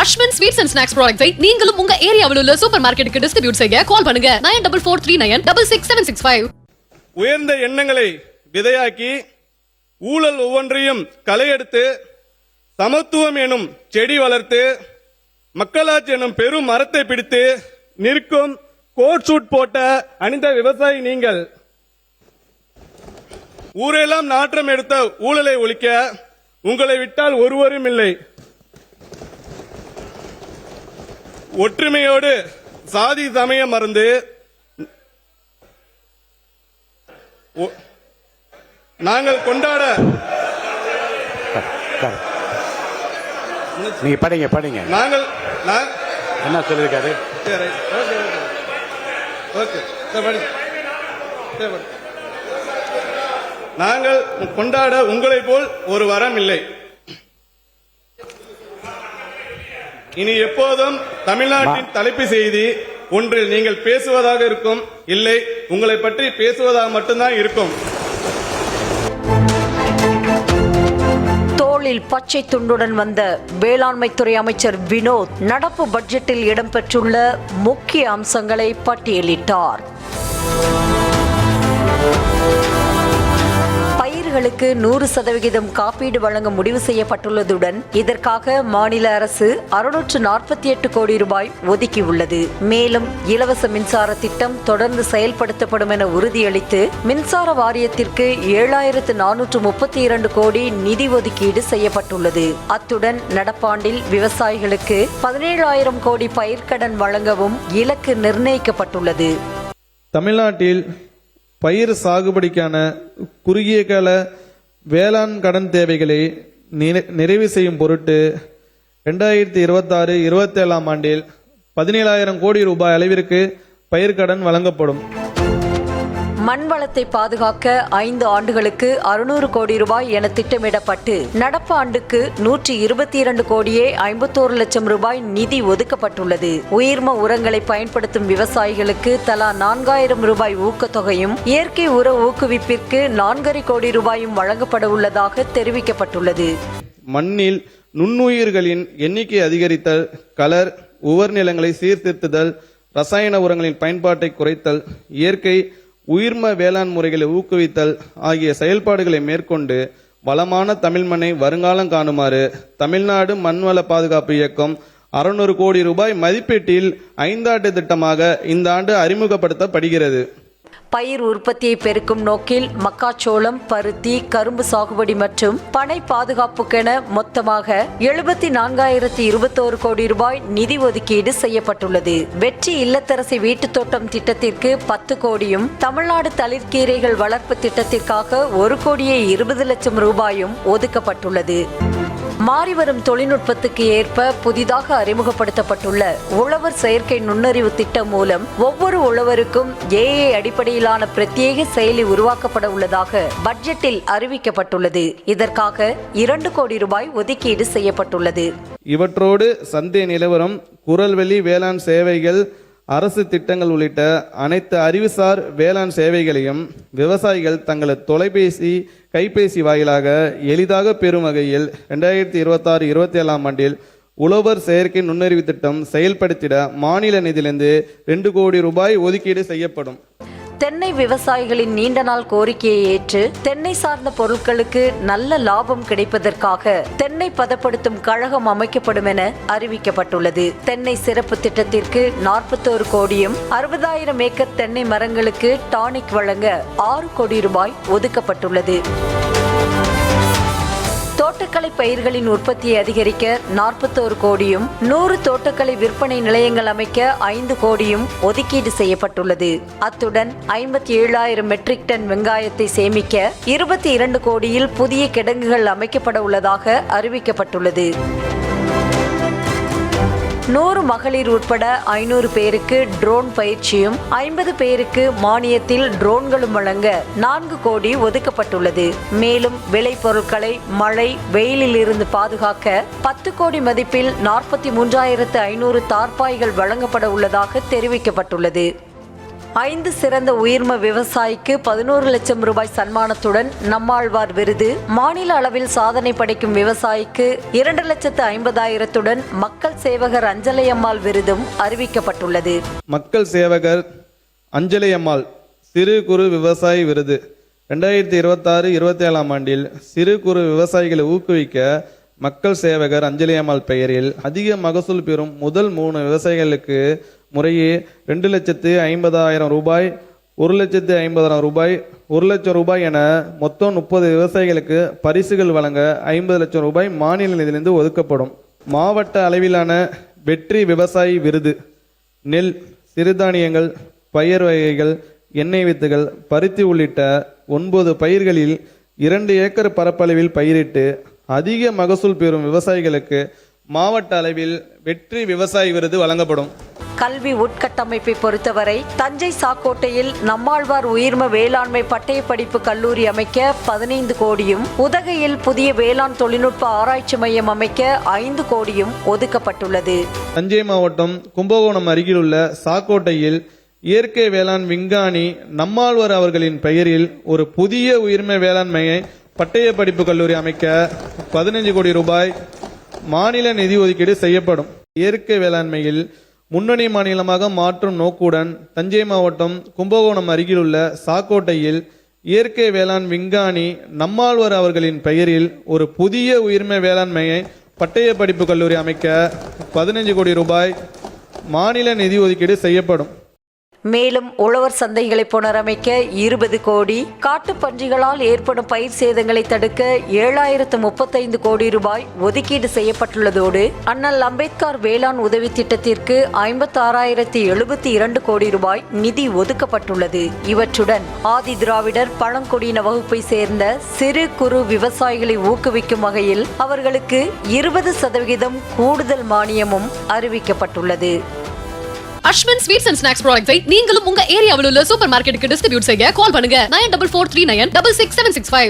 Ashwin sweets and snacks ப்ராடக்ட்ஸை நீங்களும் உங்க ஏரியாவில் உள்ள சூப்பர் மார்க்கெட்டுக்கு டிஸ்ட்ரிபியூட் செய்ய கால் பண்ணுங்க 9443966765. உயர்ந்த எண்ணங்களை விதையாக்கி ஊழல் ஒவ்வொன்றையும் களையெடுத்து சமத்துவம் எனும் செடி வளர்த்து மக்களாட்சி எனும் பெரும் மரத்தை பிடித்து நிற்கும் கோட் சூட் போட்ட அணிந்த விவசாயி நீங்கள். ஊரெல்லாம் நாற்றம் எடுத்த ஊழலை ஒழிக்க உங்களை விட்டால் ஒருவரும் இல்லை. ஒற்றுமையோடு சாதி சமயம் மறந்து நாங்கள் கொண்டாட நீங்க படிங்க நாங்கள் என்ன சொல்லிருக்காரு. நாங்கள் கொண்டாட உங்களை போல் ஒரு வரம் இல்லை. இனி எப்போதும் தமிழ்நாட்டின் தலைப்பு செய்தி ஒன்றில் நீங்கள் பேசுவதாக இருக்கும், இல்லை உங்களை பற்றி பேசுவதாக மட்டும்தான் இருக்கும். தோளில் பச்சை துண்டுடன் வந்த வேளாண்மைத்துறை அமைச்சர் வினோத் நடப்பு பட்ஜெட்டில் இடம்பெற்றுள்ள முக்கிய அம்சங்களை பட்டியலிட்டார். பயிர்களுக்கு 100% காப்பீடு வழங்க முடிவு செய்யப்பட்டுள்ளதுடன் இதற்காக மாநில அரசு 648 கோடி ரூபாய் ஒதுக்கியுள்ளது. மேலும் இலவச மின்சார திட்டம் தொடர்ந்து செயல்படுத்தப்படும் என உறுதியளித்து மின்சார வாரியத்திற்கு 7432 கோடி நிதி ஒதுக்கீடு செய்யப்பட்டுள்ளது. அத்துடன் நடப்பாண்டில் விவசாயிகளுக்கு 17,000 கோடி பயிர்க்கடன் வழங்கவும் இலக்கு நிர்ணயிக்கப்பட்டுள்ளது. தமிழ்நாட்டில் பயிர் சாகுபடிக்கான குறுகிய கால வேளாண் கடன் தேவைகளை நிறைவு செய்யும் பொருட்டு 2026-27 ஆண்டில் 17,000 கோடி ரூபாய் அளவிற்கு பயிர்க்கடன் வழங்கப்படும். மண் வளத்தை பாதுகாக்க 5 ஆண்டுகளுக்கு 600 கோடி ரூபாய் என திட்டமிடப்பட்டு நடப்பு ஆண்டுக்கு 122 கோடியே 51 லட்சம் ரூபாய் நிதி ஒதுக்கப்பட்டுள்ளது. உயிர்ம உரங்களை பயன்படுத்தும் விவசாயிகளுக்கு தலா 4,000 ரூபாய் ஊக்கத்தொகையும் இயற்கை உர ஊக்குவிப்பிற்கு 4,5 கோடி ரூபாயும் வழங்கப்பட உள்ளதாக தெரிவிக்கப்பட்டுள்ளது. மண்ணில் நுண்ணுயிர்களின் எண்ணிக்கை அதிகரித்தல், கலர் உவர் நிலங்களை சீர்திருத்துதல், ரசாயன உரங்களின் பயன்பாட்டை குறைத்தல், இயற்கை உயிர்ம வேளாண் முறைகளை ஊக்குவித்தல் ஆகிய செயல்பாடுகளை மேற்கொண்டு வளமான தமிழ் மண்ணை வருங்காலம் காணுமாறு தமிழ்நாடு மண்வள பாதுகாப்பு இயக்கம் 600 கோடி ரூபாய் மதிப்பீட்டில் 5 ஆண்டு திட்டமாக இந்த ஆண்டு அறிமுகப்படுத்தப்படுகிறது. பயிர் உற்பத்தியை பெருக்கும் நோக்கில் மக்காச்சோளம், பருத்தி, கரும்பு சாகுபடி மற்றும் பனை பாதுகாப்புக்கென மொத்தமாக 74,021 கோடி ரூபாய் நிதி ஒதுக்கீடு செய்யப்பட்டுள்ளது. வெற்றி இல்லத்தரசி வீட்டுத் தோட்டம் திட்டத்திற்கு 10 கோடியும், தமிழ்நாடு தளிர்கீரைகள் வளர்ப்பு திட்டத்திற்காக 1 கோடியே 20 லட்சம் ரூபாயும் ஒதுக்கப்பட்டுள்ளது. மாறிவரும் தொழில்நுட்பத்துக்கு ஏற்ப புதிதாக அறிமுகப்படுத்தப்பட்டுள்ள உழவர் செயற்கை நுண்ணறிவு திட்டம் மூலம் ஒவ்வொரு உழவருக்கும் AI அடிப்படையிலான பிரத்யேக செயலி உருவாக்கப்பட உள்ளதாக பட்ஜெட்டில் அறிவிக்கப்பட்டுள்ளது. இதற்காக 2 கோடி ரூபாய் ஒதுக்கீடு செய்யப்பட்டுள்ளது. இவற்றோடு சந்தை நிலவரம், குரல்வெளி வேளாண் சேவைகள், அரசு திட்டங்கள் உள்ளிட்ட அனைத்து அறிவுசார் வேளாண் சேவைகளையும் விவசாயிகள் தங்களது தொலைபேசி, கைபேசி வாயிலாக எளிதாக பெறும் வகையில் 2026-27 ஆண்டில் உழவர் செயற்கை நுண்ணறிவு திட்டம் செயல்படுத்திட மாநில நிதியிலிருந்து 2 கோடி ரூபாய் ஒதுக்கீடு செய்யப்படும். தென்னை விவசாயிகளின் நீண்ட நாள் கோரிக்கையை ஏற்று தென்னை சார்ந்த பொருட்களுக்கு நல்ல லாபம் கிடைப்பதற்காக தென்னை பதப்படுத்தும் கழகம் அமைக்கப்படும் என அறிவிக்கப்பட்டுள்ளது. தென்னை சிறப்பு திட்டத்திற்கு 41 கோடியும் 60,000 ஏக்கர் தென்னை மரங்களுக்கு டானிக் வழங்க 6 கோடி ரூபாய் ஒதுக்கப்பட்டுள்ளது. தோட்டக்கலை பயிர்களின் உற்பத்தியை அதிகரிக்க 41 கோடியும், 100 தோட்டக்கலை விற்பனை நிலையங்கள் அமைக்க 5 கோடியும் ஒதுக்கீடு செய்யப்பட்டுள்ளது. அத்துடன் 57,000 மெட்ரிக் டன் வெங்காயத்தை சேமிக்க 22 கோடியில் புதிய கிடங்குகள் அமைக்கப்பட உள்ளதாக அறிவிக்கப்பட்டுள்ளது. 100 மகளிர் உட்பட 500 பேருக்கு ட்ரோன் பயிற்சியும் 50 பேருக்கு மானியத்தில் ட்ரோன்களும் வழங்க 4 கோடி ஒதுக்கப்பட்டுள்ளது. மேலும் விளைபொருட்களை மழை, வெயிலில் இருந்து பாதுகாக்க 10 கோடி மதிப்பில் 43,500 தார்பாய்கள் வழங்கப்பட உள்ளதாக தெரிவிக்கப்பட்டுள்ளது. 5 சிறந்த உயிர்ம விவசாயிக்கு 11 லட்சம் ரூபாய் சன்மானத்துடன் நம்மாழ்வார் விருது, மாநில அளவில் சாதனை படைக்கும் விவசாயிக்கு 2,50,000 மக்கள் சேவகர் அஞ்சலையம்மாள் விருதும் அறிவிக்கப்பட்டுள்ளது. மக்கள் சேவகர் அஞ்சலையம்மாள் சிறு குறு விவசாயி விருது 2026-27 ஆண்டில் சிறு குறு விவசாயிகளை ஊக்குவிக்க மக்கள் சேவகர் அஞ்சலியம்மாள் பெயரில் அதிக மகசூல் பெறும் முதல் 3 விவசாயிகளுக்கு முறையே 2,50,000 ரூபாய், 1,50,000 ரூபாய், 1 லட்சம் ரூபாய் என மொத்தம் 30 விவசாயிகளுக்கு பரிசுகள் வழங்க 50 லட்சம் ரூபாய் மாநில நிதியிலிருந்து ஒதுக்கப்படும். மாவட்ட அளவிலான வெற்றி விவசாயி விருது நெல், சிறுதானியங்கள், பயிர் வகைகள், எண்ணெய் வித்துகள், பருத்தி உள்ளிட்ட 9 பயிர்களில் 2 ஏக்கர் பரப்பளவில் பயிரிட்டு அதிக மகசூல் பெறும் விவசாயிகளுக்கு மாவட்ட அளவில் வெற்றி விவசாயி விருது வழங்கப்படும். கல்வி உட்கட்டமைப்பை பொறுத்தவரை தஞ்சை சாக்கோட்டையில் நம்மாழ்வார் உயிர்ம வேளாண்மை பட்டய படிப்பு கல்லூரி அமைக்க 15 கோடியும், உதகையில் புதிய வேளாண் தொழில்நுட்ப ஆராய்ச்சி மையம் அமைக்க 5 கோடியும் ஒதுக்கப்பட்டுள்ளது. தஞ்சை மாவட்டம் கும்பகோணம் அருகிலுள்ள சாக்கோட்டையில் இயற்கை வேளாண் விஞ்ஞானி நம்மாழ்வார் அவர்களின் பெயரில் ஒரு புதிய உயிர்ம வேளாண்மையை பட்டய படிப்பு கல்லூரி அமைக்க 15 கோடி ரூபாய் மாநில நிதி ஒதுக்கீடு செய்யப்படும். இயற்கை வேளாண்மையில் முன்னணி மாநிலமாக மாற்றும் நோக்குடன் தஞ்சை மாவட்டம் கும்பகோணம் அருகிலுள்ள சாக்கோட்டையில் இயற்கை வேளாண் விஞ்ஞானி நம்மாழ்வார் அவர்களின் பெயரில் ஒரு புதிய உயிர்ம வேளாண்மையை பட்டய படிப்பு கல்லூரி அமைக்க 15 கோடி ரூபாய் மாநில நிதி ஒதுக்கீடு செய்யப்படும். மேலும் உழவர் சந்தைகளை புனரமைக்க 20 கோடி, காட்டுப்பன்றிகளால் ஏற்படும் பயிர் சேதங்களை தடுக்க 7,035 கோடி ரூபாய் ஒதுக்கீடு செய்யப்பட்டுள்ளதோடு அண்ணல் அம்பேத்கர் வேளாண் உதவி திட்டத்திற்கு 56,072 கோடி ரூபாய் நிதி ஒதுக்கப்பட்டுள்ளது. இவற்றுடன் ஆதி திராவிடர் பழங்குடியின வகுப்பை சேர்ந்த சிறு குறு விவசாயிகளை ஊக்குவிக்கும் வகையில் அவர்களுக்கு 20% கூடுதல் மானியமும் அறிவிக்கப்பட்டுள்ளது. அஸ்வின் ஸ்வீட்ஸ் அண்ட் ஸ்நாக்ஸ் ப்ராடக்ட்ஸை நீங்களும் உங்க ஏரியாவில் உள்ள சூப்பர் மார்க்கெட்டுக்கு டிஸ்ட்ரிபியூட் செய்ய கால் பண்ணுங்க 9443966765.